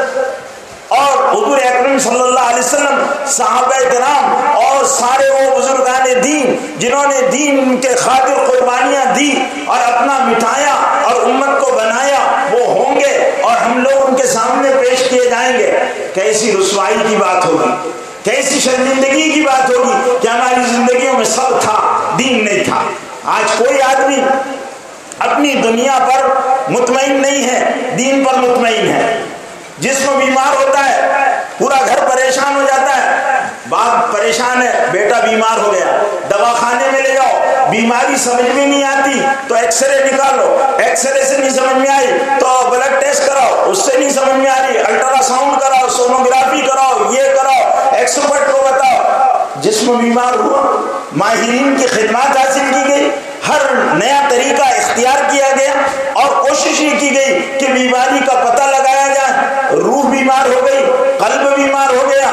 اور حضور اکرم صلی اللہ علیہ وسلم، صحابہ کرام اور سارے وہ بزرگان دین جنہوں نے دین کے خاطر قربانیاں دی اور اپنا مٹھایا اور امت کو بنایا، وہ ہوں گے اور ہم لوگ ان کے سامنے پیش کیے جائیں گے۔ کیسی رسوائی کی بات ہوگی، کیسی شرمندگی کی بات ہوگی کہ ہماری زندگیوں میں سب تھا، دین نہیں تھا۔ آج کوئی آدمی اپنی دنیا پر مطمئن نہیں ہے، دین پر مطمئن ہے۔ جسم بیمار ہوتا ہے پورا گھر پریشان ہو جاتا ہے، باپ پریشان ہے، بیٹا بیمار ہو گیا، دوا خانے میں لے جاؤ، بیماری سمجھ میں نہیں آتی تو ایکس رے نکالو، ایکس رے سے نہیں سمجھ میں آئی تو بلڈ ٹیسٹ کراؤ، اس سے نہیں سمجھ میں آ رہی الٹرا ساؤنڈ کراؤ، سونوگرافی کراؤ، یہ کراؤ، ایکسپرٹ کو بتاؤ۔ جسم بیمار ہوا، ماہرین کی خدمات حاصل کی گئی، ہر نیا طریقہ اختیار کیا گیا اور کوشش یہ کی گئی کہ بیماری کا پتہ لگایا جائے۔ روح بیمار ہو گئی، قلب بیمار ہو گیا،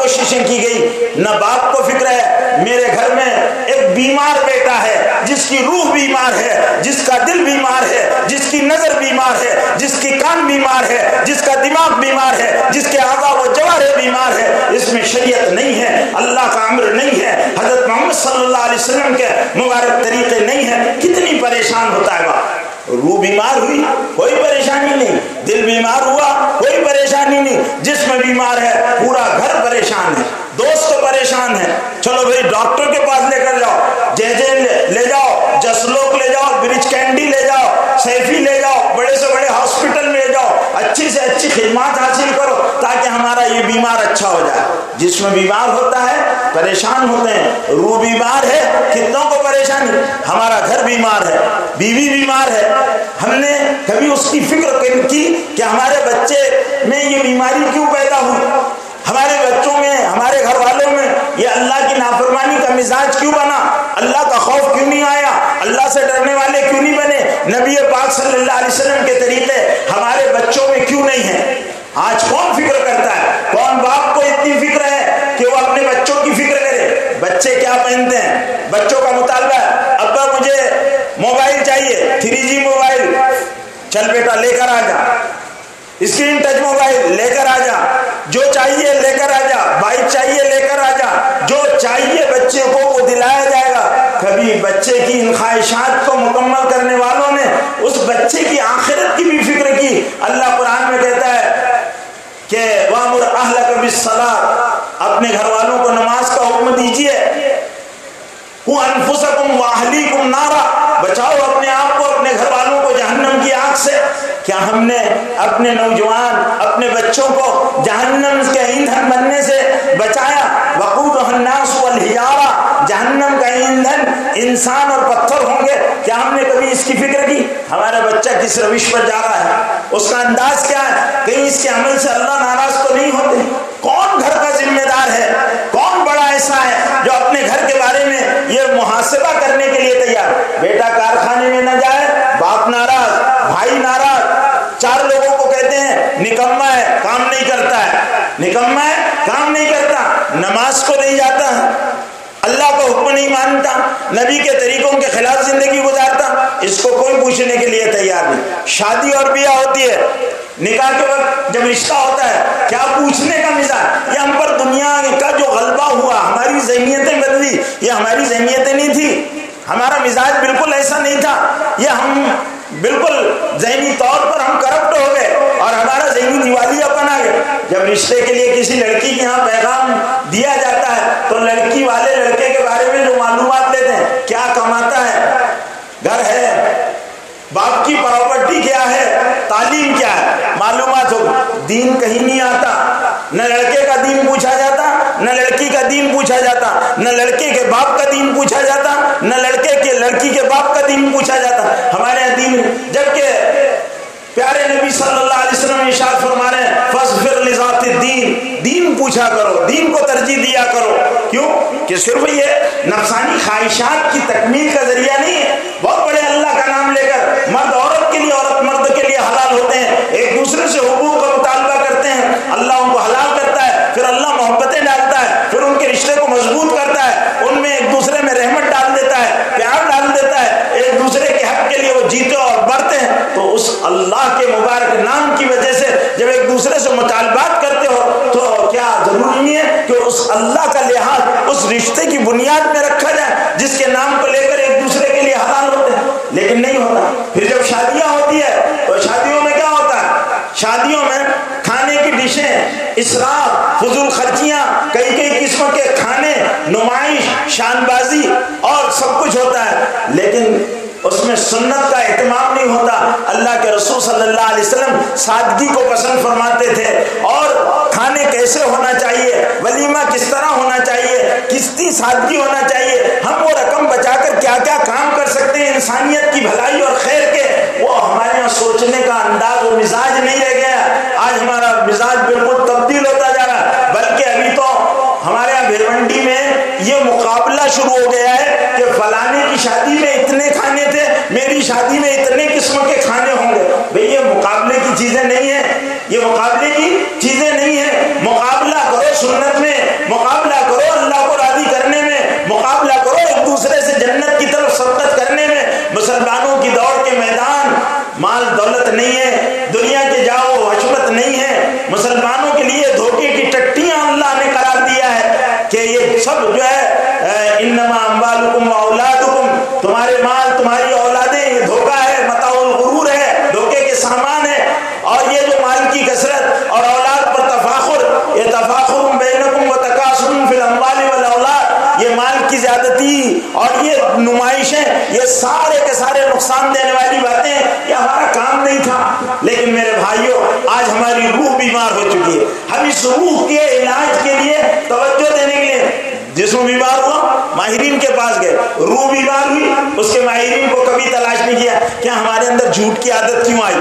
کوششیں کی گئی، نہ باپ کو فکر ہے میرے گھر میں ایک بیمار بیٹا ہے جس کی روح بیمار ہے، جس کا دل بیمار ہے، جس کی نظر بیمار ہے، جس کی کان بیمار ہے، جس کا دماغ بیمار ہے، جس کے اعضاء و جوارح بیمار ہے۔ اس میں شریعت نہیں ہے، اللہ کا امر نہیں ہے، حضرت محمد صلی اللہ علیہ وسلم کے مبارک طریقے نہیں ہیں، کتنی پریشان ہوتا ہے باپ۔ روح بیمار ہوئی کوئی پریشانی نہیں، دل بیمار ہوا کوئی پریشانی نہیں، جسم بیمار ہے پورا گھر پریشان ہے، دوست پریشان ہے، چلو بھائی ڈاکٹر کے پاس لے کر جاؤ، جے لے جاؤ، جسلوک لے جاؤ، برج کینڈی لے جاؤ، سیفی لے جاؤ، بڑے سے بڑے ہاسپٹل میں لے جاؤ، اچھی سے اچھی خدمات حاصل کرو تاکہ ہمارا یہ بیمار اچھا ہو جائے۔ جسم بیمار ہوتا ہے پریشان ہوتے ہیں، روح بیمار ہے کتنوں کو پریشانی، ہمارا گھر بیمار ہے، بیوی بیمار ہے، ہم نے کبھی اس کی فکر کی کہ ہمارے بچے میں یہ بیماری کیوں پیدا ہوئی، ہمارے بچوں میں، ہمارے گھر والوں میں یہ اللہ کی نافرمانی کا مزاج کیوں بنا، اللہ کا خوف کیوں نہیں آیا، اللہ سے ڈرنے والے کیوں نہیں بنے، نبی پاک صلی اللہ علیہ وسلم کے طریقے ہمارے بچوں میں کیوں نہیں ہیں۔ آج کون فکر کرتا ہے، کون باپ کو اتنی فکر ہے کہ وہ اپنے بچوں کی فکر کرے۔ بچے کیا پہنتے ہیں، بچوں کا مطالبہ ہے ابا مجھے موبائل چاہیے، 3G موبائل، چل بیٹا لے کر آ جا، اسکرین ٹچ موبائل لے کر آ جا، جو چاہیے لے کر آ جا، بائک چاہیے لے کر آ جا، جو چاہیے بچے کو وہ دلایا جائے گا۔ کبھی بچے کی ان خواہشات کو مکمل کرنے والوں نے اس بچے کی آخرت کی بھی فکر کی۔ اللہ قرآن میں کہتا ہے کہ وَأْمُرْ أَهْلَكَ بِالصَّلَاةِ، اپنے گھر والوں کو نماز کا حکم دیجیے، وَأَنفُسَكُمْ وَأَهْلِيكُمْ نَارًا، بچاؤ اپنے آپ کو اپنے گھر والوں کو جہنم کی آگ سے۔ کیا ہم نے اپنے نوجوان اپنے بچوں کو جہنم کے ایندھن بننے سے بچایا؟ وقودها الناس والحجارہ، جہنم کا ایندھن انسان اور پتھر ہوں گے، کیا ہم نے کبھی اس کی فکر کی؟ ہمارا بچہ کس روش پر جا رہا ہے، اس کا انداز کیا ہے، کہیں اس کے عمل سے اللہ ناراض تو نہیں ہوتے؟ کون گھر کا ذمہ دار ہے، کون بڑا ایسا ہے جو اپنے گھر کے بارے میں یہ محاسبہ کرنے کے لیے تیار؟ بیٹا کارخانے میں نہ جائے، باپ ناراض، بھائی ناراض، چار لوگوں کو کہتے ہیں نکما ہے کام نہیں کرتا ہے، نکما ہے کام نہیں کرتا، نماز کو نہیں جاتا، اللہ کا حکم نہیں مانتا، نبی کے طریقوں کے خلاف زندگی گزارتا، اس کو کوئی پوچھنے کے لیے تیار نہیں۔ شادی اور بیاہ ہوتی ہے، نکاح کے وقت جب رشتہ ہوتا ہے کیا پوچھنے کا مزاج، یہ ہم پر دنیا کا جو غلبہ ہوا، ہماری ذہنیتیں بدلی، یہ ہماری ذہنیتیں نہیں تھی، ہمارا مزاج بالکل ایسا نہیں تھا، یہ ہم بالکل ذہنی طور پر ہم کرپٹ ہو گئے اور ہمارا ذہنی دیوالیہ پن آ گیا۔ جب رشتے کے لیے کسی لڑکی کے یہاں پیغام دیا جاتا ہے تو لڑکی والے لڑکے کے بارے میں جو معلومات لیتے ہیں، کیا کماتا ہے، گھر ہے، باپ کی پراپرٹی کیا ہے، تعلیم کیا ہے، معلومات ہو۔ دین کہیں نہیں آتا، نہ لڑکے کا دین پوچھا جاتا، نہ لڑکی کا دین پوچھا جاتا، نہ لڑکے کے باپ کا دین پوچھا جاتا، نہ لڑکی کے باپ کا دین پوچھا جاتا۔ ہمارے یہاں دین، جبکہ پیارے نبی صلی اللہ علیہ وسلم ارشاد فرما رہے ہیں فاصبر لذات الدین، دین پوچھا کرو، دین کو ترجیح دیا کرو۔ کیوں کہ صرف یہ نفسانی خواہشات کی تکمیل کا ذریعہ نہیں ہے، بہت بڑے اللہ کا نام لے کر مرد عورت کے لیے، عورت مرد کے لیے حلال ہوتے ہیں، ایک دوسرے سے حقوق کا مطالبہ کرتے ہیں، اللہ ان کو حلال کرتا ہے، پھر اللہ محبتیں ڈالتا ہے، پھر ان کے رشتے کو مضبوط کرتا ہے، ان میں ایک دوسرے میں رحمت ڈال دیتا ہے، پیار ڈال دیتا ہے، ایک دوسرے کے حق کے لیے وہ جیتے اور بڑھتے ہیں۔ تو اس اللہ کے مبارک نام کی وجہ سے جب ایک دوسرے سے مطالبات کرتے ہو تو کیا ضروری نہیں ہے کہ اس اللہ کا لحاظ اس رشتے کی بنیاد میں رکھا جائے جس کے نام کو لے کر ایک دوسرے کے لیے حلال ہوتے ہیں؟ لیکن نہیں ہوتا۔ پھر جب شادیاں ہوتی ہے تو شادیوں میں کیا ہوتا ہے، شادیوں میں کھانے کی ڈشیں، اسراف، فضول خرچیاں، کئی قسم کے کھانے، نمائش، شان بازی اور سب کچھ ہوتا ہے، لیکن اس میں سنت کا اہتمام نہیں ہوتا۔ اللہ کے رسول صلی اللہ علیہ وسلم سادگی کو پسند فرماتے تھے، اور کھانے کیسے ہونا چاہیے، ولیمہ کس طرح ہونا چاہیے، کتنی سادگی ہونا چاہیے، ہم وہ رقم بچا کر کیا کیا کام کر سکتے ہیں انسانیت کی بھلائی اور خیر کے، وہ ہمارے یہاں سوچنے کا انداز و مزاج نہیں رہ گیا۔ آج ہمارا مزاج بالکل تبدیل ہوتا جا رہا ہے، بلکہ ابھی تو ہمارے یہاں بھیرونڈی میں یہ مقابلہ شروع ہو گیا ہے کہ فلانے کی شادی میں اتنے کھانے تھے، میری شادی میں اتنے قسم کے کھانے ہوں گے۔ بھئی یہ مقابلے کی چیزیں نہیں ہیں، یہ مقابلے کی چیزیں نہیں ہیں، مقابلہ کرو سنت میں، یہ سارے کے سارے نقصان دینے والی باتیں، یہ ہمارا کام نہیں تھا. لیکن میرے بھائیوں، آج ہماری روح بیمار ہو چکی ہے. ہم اس روح کے علاج کے لیے توجہ دینے کے لیے، جسم بیمار ہوا ماہرین کے پاس گئے، روح بیمار ہوئی اس کے ماہرین کو کبھی تلاش نہیں کیا کہ ہمارے اندر جھوٹ کی عادت کیوں آئی،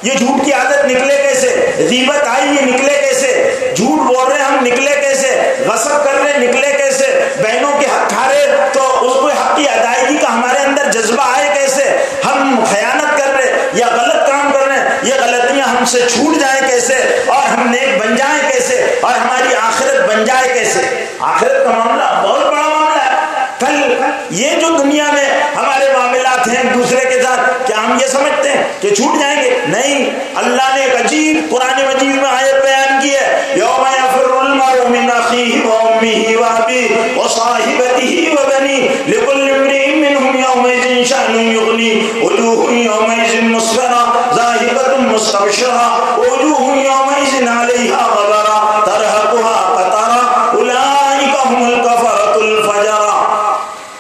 یہ جھوٹ کی عادت نکلے کیسے، غیبت آئی یہ نکلے کیسے، جھوٹ بول رہے ہم نکلے کیسے، غصب کر رہے نکلے کیسے، بہنوں کے حق کھا رہے تو اس کو حق کی ادائیگی کا ہمارے اندر جذبہ آئے کیسے، ہم خیانت کر رہے یا غلط کام کر رہے ہیں، یہ غلطیاں ہم سے چھوٹ جائیں کیسے، اور ہم نیک بن جائیں کیسے، اور ہماری آخرت بن جائے کیسے. آخرت کا معاملہ بہت بڑا معاملہ ہے. کل یہ جو دنیا میں ہمارے معاملات ہیں ایک دوسرے کے ساتھ، کیا ہم یہ سمجھتے ہیں کہ چھوٹ جائیں گے؟ نہیں. اللہ نے ایک عجیب قرآن مجید میں آیت بیان کی ہے، یوم یفر المرء من اخیہ وامہ وابیہ وصاحبتہ وبنیہ لکل امرئ منہم یومئذ شأن یغنیہ وجوہ یومئذ مسفرہ ضاحکۃ مستبشرہ وجوہ یومئذ علیہا غبرہ ترہقہا قترہ اولئک هم الکفرۃ الفجرہ.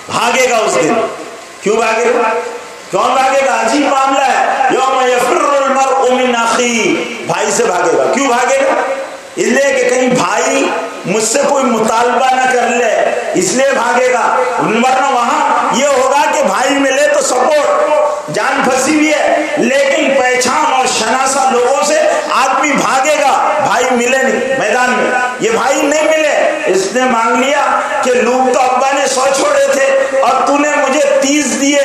بھاگے گا اس دن. کیوں بھاگے گا؟ کون بھاگے گا؟ عجیب معاملہ ہے. یوم یفر المرء من اخیہ، بھائی سے بھاگے گا. کیوں بھاگے گا؟ اس لیے کہ کہیں بھائی مجھ سے کوئی مطالبہ نہ کر لے، اس لیے بھاگے گا. ورنہ وہاں یہ ہوگا کہ بھائی ملے تو سپورٹ، جان پھنسی ہوئی ہے، لیکن پہچان اور شناسا لوگوں سے آدمی بھاگے گا. بھائی ملے نہیں میدان میں، یہ بھائی نہیں ملے، اس نے مانگ لیا کہ لوگ تو ابا نے 100 چھوڑے تھے اور تو نے مجھے 30 دیے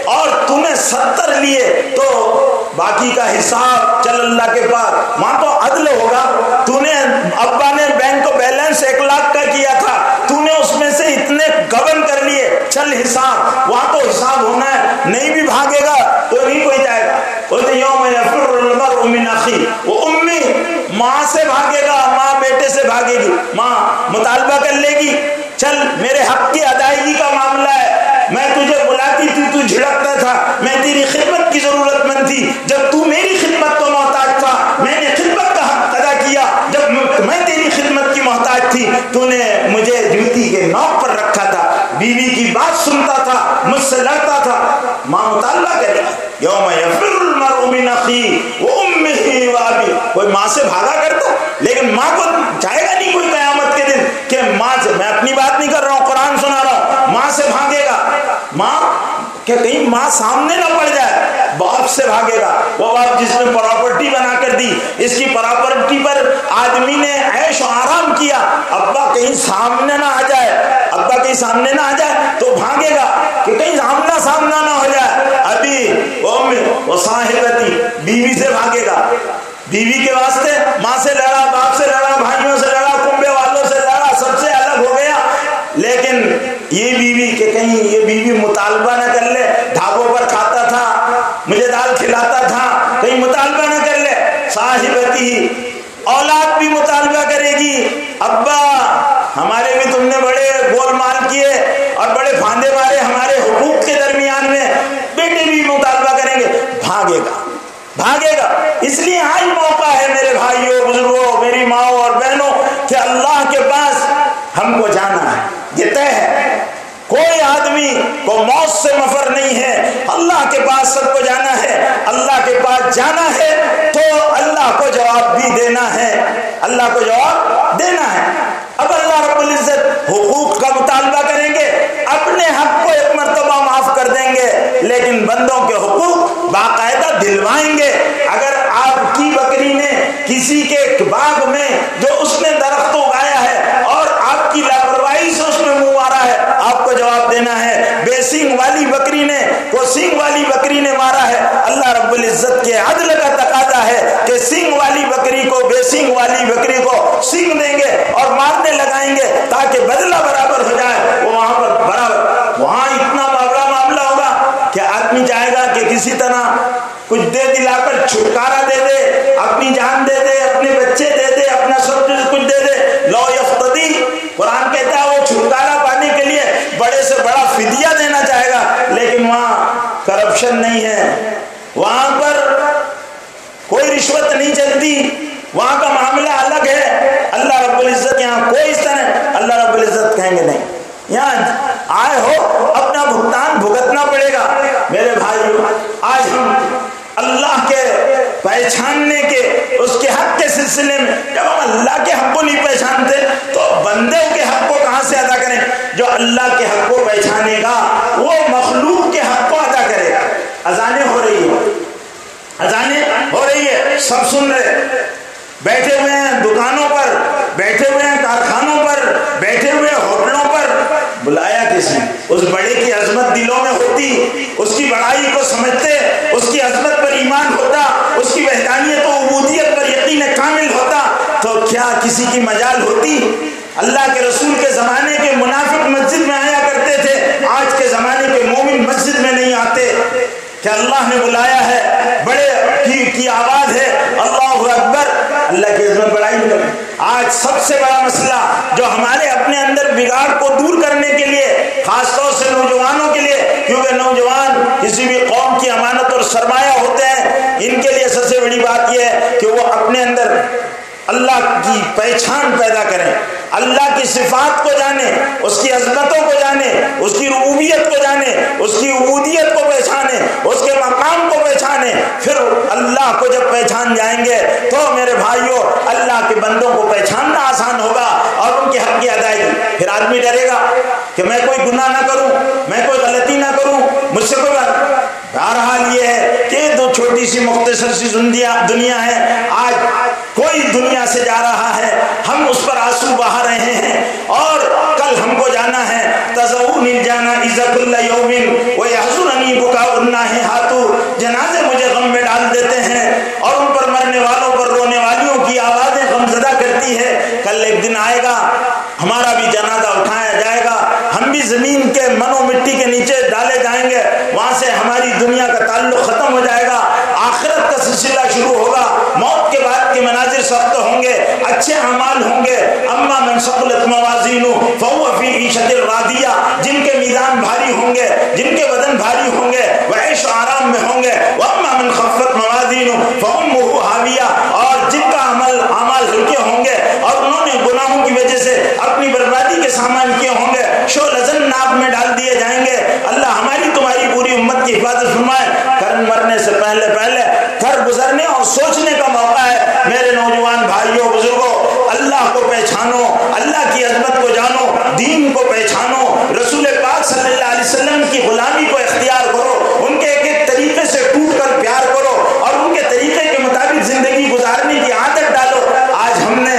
اور تو نے 70 لیے، تو باقی کا حساب چل اللہ کے پاس. وہاں تو عدل ہوگا. تو نے ابا نے بینک کو بیلنس 1 لاکھ کا کیا تھا، تو نے اس میں سے اتنے گبن کر لیے، چل حساب. وہاں تو حساب ہونا ہے. نہیں بھی بھاگے گا تو نہیں کوئی جائے گا. بولتے یوم یفر المرء من اخیہ و امی، ماں سے بھاگے گا، ماں بیٹے سے بھاگے گی، ماں مطالبہ کر لے گی، چل میرے حق کی ادائیگی کا معاملہ ہے، میں تجھے بلاتی تھی تو جھڑکتا تھا، میں تیری خدمت کی ضرورت مند تھی جب تو میری خدمت کو محتاج تھا، میں نے خدمت کا حق ادا کیا جب میں تیری خدمت کی محتاج تھی، تو نے مجھے جوتی کے نوک پر رکھا تھا، بیوی کی بات سنتا تھا، مجھ سے لڑتا تھا. ماں مطالبہ کرے گی. یوم یفر المرء من اخیہ وامہ وابیہ. کوئی ماں سے بھاگا کرتا، لیکن ماں کو چاہے گا نہیں کوئی قیامت کے دن کہ ماں سے، میں اپنی بات نہیں کر رہا ہوں، قرآن سنا رہا ہوں، ماں سے بھاگے گا. ماں کہ کہیں ماں سامنے نہ پڑ جائے. باپ سے بھاگے گا، وہ باپ جس نے پراپرٹی بنا کر دی، اس کی پراپرٹی پر آدمی نے عیش و آرام کیا، ابا کہیں سامنے نہ آ جائے، ابا کہیں سامنے نہ آ جائے تو بھاگے گا کہ کہیں آمنا سامنا نہ ہو جائے. ابھی وہ صاحبتی، بیوی سے بھاگے گا. بیوی کے واسطے ماں سے لڑا، باپ سے لڑا، بھائیوں سے لڑا، کنبے والوں سے لڑا، سب سے الگ ہو گیا. لیکن یہ بیوی کہ کہیں یہ بیوی مطالبہ نہ کر لے، ڈھابوں پر کھاتا تھا، مجھے دال کھلاتا تھا، کہیں مطالبہ نہ کر لے. صاحبتی، اولاد بھی مطالبہ کرے گی، ابا ہمارے بھی تم نے بڑے گول مال کیے اور بڑے پھاندے مارے ہمارے حقوق کے درمیان میں. بیٹے بھی مطالبہ کریں گے. بھاگے گا، بھاگے گا. اس لیے آج موقع ہے میرے بھائیوں، بزرگوں، میری ماں اور بہنوں، کہ اللہ کے پاس ہم کو جانا ہے. یہ طے ہے، کوئی آدمی کو موت سے مفر نہیں ہے. اللہ کے پاس سب کو جانا ہے. اللہ کے پاس جانا ہے تو اللہ کو جواب بھی دینا ہے، اللہ کو جواب دینا ہے. اب اللہ رب العزت حقوق کا مطالبہ کریں گے، اپنے حق کو ایک مرتبہ معاف کر دیں گے، لیکن بندوں کے حقوق باقاعدہ دلوائیں گے. اگر آپ کی بکری نے کسی کے باغ میں جو اس نے درخت اگایا ہے اور آپ کی لاپرواہی سے اس میں منہ مارا ہے، آپ کو جواب دینا ہے. بے سینگ والی بکری نے کو سینگ والی بکری نے مارا ہے، اللہ رب العزت کے عدل کا تقاضا ہے کہ سینگ والی بکری کو بے سینگ والی بکری کو سینگ دیں گے اور مارنے لگائیں گے تاکہ بدلہ برابر ہو جائے. وہ وہاں پر برابر، وہاں اتنا بڑا معاملہ ہوگا کہ آدمی چاہے گا کہ کسی طرح کچھ دے دلا کر چھٹکارا دے دے، اپنی جان دے دے، اپنے بچے دے دے، اپنا سب کچھ دے دے. لو یفتدی، قرآن کہتا ہے وہ چھٹکارا پانے کے لیے بڑے سے بڑا فدیہ دینا چاہے گا. لیکن وہاں کرپشن نہیں ہے، وہاں پر کوئی رشوت نہیں چلتی، وہاں کا معاملہ الگ ہے. اللہ رب العزت یہاں کوئی اس طرح، اللہ رب العزت کہیں گے نہیں، یہاں آئے ہو اپنا بھگتان بھگتنا پڑے گا. پہچاننے کے، اس کے حق کے سلسلے میں جب ہم اللہ کے حق کو نہیں پہچانتے تو بندے کے حق کو کہاں سے ادا کریں؟ جو اللہ کے حق کو پہچانے گا وہ مخلوق کے حق کو ادا کرے گا۔ اذانیں ہو رہی ہے، اذانیں ہو رہی ہے، سب سن رہے، بیٹھے ہوئے ہیں دکانوں پر، بیٹھے ہوئے ہیں کارخانوں پر، بیٹھے ہوئے ہوٹلوں پر۔ بلایا کس نے؟ اس بڑے کی عظمت دلوں میں ہوتی، اس کی بڑائی کو سمجھتے، اس کی عظمت پر ایمان ہوتا، اس کی وحدانیت و عبودیت پر یقین کامل ہوتا تو کیا کسی کی مجال ہوتی؟ اللہ کے رسول کے زمانے کے منافق مسجد میں آیا کرتے تھے، آج کے زمانے کے مومن مسجد میں نہیں آتے۔ کہ اللہ نے بلایا ہے، بڑے کی آواز ہے اللہ اکبر، اللہ کی عظمت بڑائی کریں۔ آج سب سے بڑا مسئلہ جو ہمارے اپنے اندر بگاڑ کو دور کرنے کے لیے، خاص طور سے نوجوانوں کے لیے، کیونکہ نوجوان کسی بھی قوم کی امانت اور سرمایہ ہوتے ہیں، ان کے لیے سب سے بڑی بات یہ ہے کہ وہ اپنے اندر اللہ کی پہچان پیدا کریں، اللہ کی صفات کو جانیں، اس کی عظمتوں کو جانیں، اس کی ربوبیت کو جانیں، اس کی عبودیت کو پہچانیں، اس کے مقام کو پہچانیں۔ پھر اللہ کو جب پہچان جائیں گے تو میرے بھائیوں اللہ کے بندوں کو پہچاننا آسان ہوگا اور ان کے حق کی ادائیگی۔ پھر آدمی ڈرے گا کہ میں کوئی گناہ نہ کروں، میں کوئی غلطی نہ کروں، مجھ سے کوئی بات۔ بہرحال یہ ہے کہ دو چھوٹی سی مختصر سی دنیا ہے، آج کوئی دنیا سے جا رہا ہے، ہم اس پر آنسو بہا رہے ہیں اور کل ہم کو جانا ہے۔ تزعونی الجانا اذا کل یوم ویحزننی بکاء الناحیات، جنازے مجھے غم میں ڈال دیتے ہیں اور ان پر مرنے والوں پر رونے والیوں کی آوازیں غمزدہ کرتی ہے۔ کل ایک دن آئے گا ہمارا بھی جنازہ اٹھایا جائے گا، ہم بھی زمین کے من و مٹی کے نیچے ڈالے جائیں گے، وہاں سے ہماری دنیا کا تعلق ختم ہو جائے گا، آخرت کا سلسلہ شروع ہوگا۔ موت کے بعد کے مناظر سخت ہوں گے، اچھے اعمال ہوں گے۔ اما من ثقلت موازینہ فهو فی عیشۃ راضیہ، جن کے میزان بھاری ہوں گے، جن کے بدن بھاری ہوں گے وہ عیش و آرام میں ہوں گے۔ واما من خفت موازینہ فامہ ہاویہ، اور جن کا اعمال ہلکے ہوں گے اور انہوں نے گناہوں کی وجہ سے اپنی بربادی کے سامان کیے ہوں گے، شعلہ ناک میں ڈال دیے جائیں گے۔ اللہ ہماری تمہاری پوری امت کی حفاظت فرمائے۔ مرنے سے پہلے گھر گزرنے اور سوچنے کا موقع ہے۔ میرے نوجوان بھائیوں بزرگوں، اللہ کو پہچانو، اللہ کی عظمت کو جانو، دین کو پہچانو، رسول پاک صلی اللہ علیہ وسلم کی غلامی کو اختیار کرو، ان کے ایک ایک طریقے سے ٹوٹ کر پیار کرو اور ان کے طریقے کے مطابق زندگی گزارنے کی عادت ڈالو۔ آج ہم نے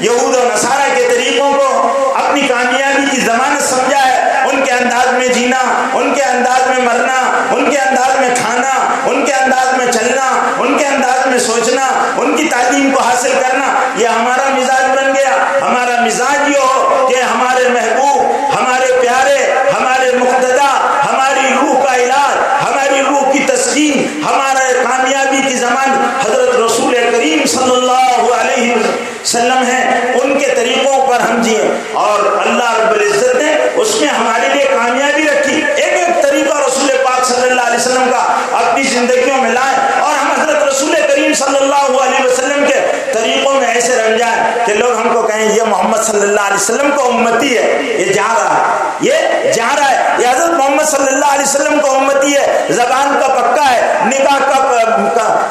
یہود و نصارہ کے طریقوں کو اپنی کامیابی کی ضمانت سمجھا ہے، ان کے انداز میں جینا، ان کے انداز میں مرنا، ان کے انداز میں کھانا، ان کے انداز میں چلنا، ان کے انداز میں سوچنا، ان کی تعلیم کو حاصل کرنا، یہ ہمارا مزاج بن گیا۔ ہمارا مزاج یہ ہو کہ ہمارے محبوب، ہمارے پیارے، ہمارے مقتدی، ہماری روح کا علاج، ہماری روح کی تسکین، ہمارے کامیابی کی ضمان حضرت رسول کریم صلی اللہ علیہ وسلم ہے، ان کے طریقوں پر ہم جئیں اور اللہ رب العزت نے اس میں ہمارے لیے کامیابی رکھی۔ ایک ایک طریقہ رسول پاک صلی اللہ علیہ وسلم کا اپنی زندگیوں میں لائیں اور ہم حضرت رسول کریم صلی اللہ علیہ وسلم کے طریقوں میں ایسے رنگ جائیں کہ لوگ ہم کو کہیں یہ محمد صلی اللہ علیہ وسلم کا امتی ہے، یہ جا رہا ہے، یہ جا رہا ہے، یہ حضرت محمد صلی اللہ علیہ وسلم کا امتی ہے، زبان کا پکا ہے،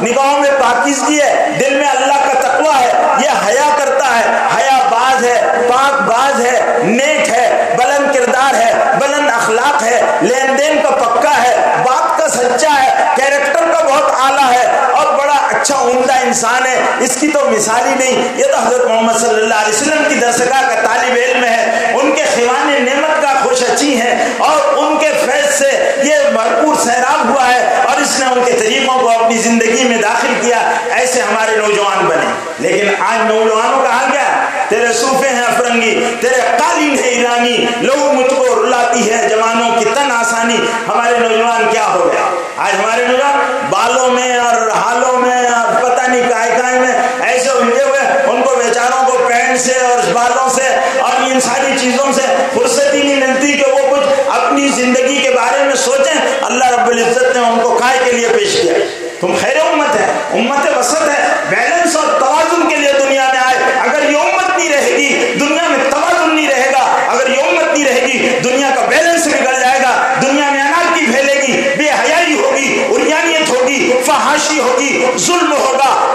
نگاہوں میں پاکیزگی ہے، دل میں اللہ کا تقویٰ ہے، یہ حیا کرتا ہے، حیا باز ہے، پاک باز ہے، نیک ہے، بلند کردار ہے، بلند اخلاق ہے، لین دین کا پکا ہے، بات کا سچا ہے، کیریکٹر کا بہت اعلیٰ ہے اور بڑا اچھا عمدہ انسان ہے، اس کی تو مثال ہی نہیں۔ یہ تو حضرت محمد صلی اللہ علیہ وسلم کی درسگاہ کا طالب علم ہے، ان کے خیوان نعمت کا خوش اچھی ہے اور ان کے فیض سے یہ بھرپور سیراب ہوا ہے اور اس نے ان کے طریقوں کو اپنی زندگی میں داخل کیا۔ ایسے ہمارے نوجوان بنے، لیکن آج نوجوانوں کا حال کیا ہے؟ تیرے صوفے ہیں افرنگی، تیرے قالین ہے ایرانی، لوگ مجھ کو رلاتی ہے جوانوں کی تن آسانی۔ ہمارے نوجوان کیا ہو گیا؟ آج ہمارے نوجوان بالوں میں اور حالوں میں اور پتہ نہیں کائے میں ایسے الجھے ہوئے، ان کو بیچاروں کو پینٹ سے اور بالوں سے اور ان ساری چیزوں سے فرصت ہی نہیں ملتی کہ وہ کچھ اپنی زندگی کے بارے میں سوچیں۔ اللہ رب العزت نے ان کو کائے کے لیے پیش کیا، تم خیر امت ہے، امت وسط ہے، بیلنس اور توازن کے لیے دنیا میں آئے۔ اگر یہ امت نہیں رہے گی دنیا میں توازن نہیں رہے گا، اگر یہ امت نہیں رہے گی دنیا کا بیلنس بگڑ جائے گا، دنیا میں انارکی پھیلے گی، بے حیائی ہوگی، عریانیت ہوگی، فحاشی ہوگی، ظلم ہوگا،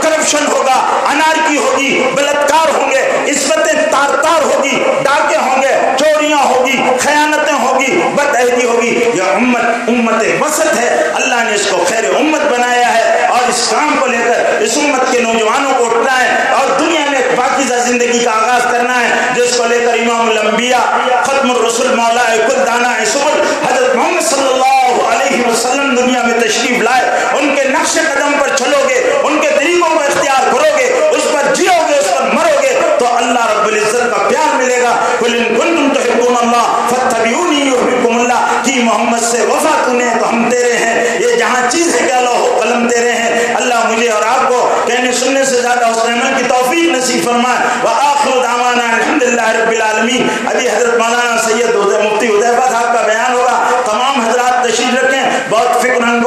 یہ امت امت وسط ہے، اللہ نے اس کو خیر امت بنایا ہے، اور اس کام کو لے کر اس امت کے نوجوانوں کو اٹھنا ہے اور دنیا میں ایک پاکیزہ زندگی کا آغاز کرنا ہے، جس کو لے کر امام الانبیاء ختم الرسل مولا کل دانا سبل حضرت محمد صلی اللہ علیہ وسلم دنیا میں تشریف لائے، ان کے نقش قدم پر چلو گے، ان کے طریقوں کو اختیار کرو گے، اس پر جیو گے، اس پر مرو گے، تو اللہ رب العزت کا پیار ملے گا۔ قل ان کنتم تحبون اللہ فاتبعونی یحببکم اللہ، کہ محمد سے وفا تونے تو ہم تیرے ہیں، یہ جہاں چیز ہے کہ اللہ قلم تیرے ہیں۔ اللہ مجھے اور آپ کو کہنے سننے سے زیادہ حسن عمل کی توفیق نصیب فرمائے۔ وآخر دعوانا الحمدللہ رب العالمین۔ ابھی حضرت مولانا سید مفتی حذیفہ صاحب کا بیان ہوگا، تمام حضرات تشریف رکھیں، بہت فکر انگیز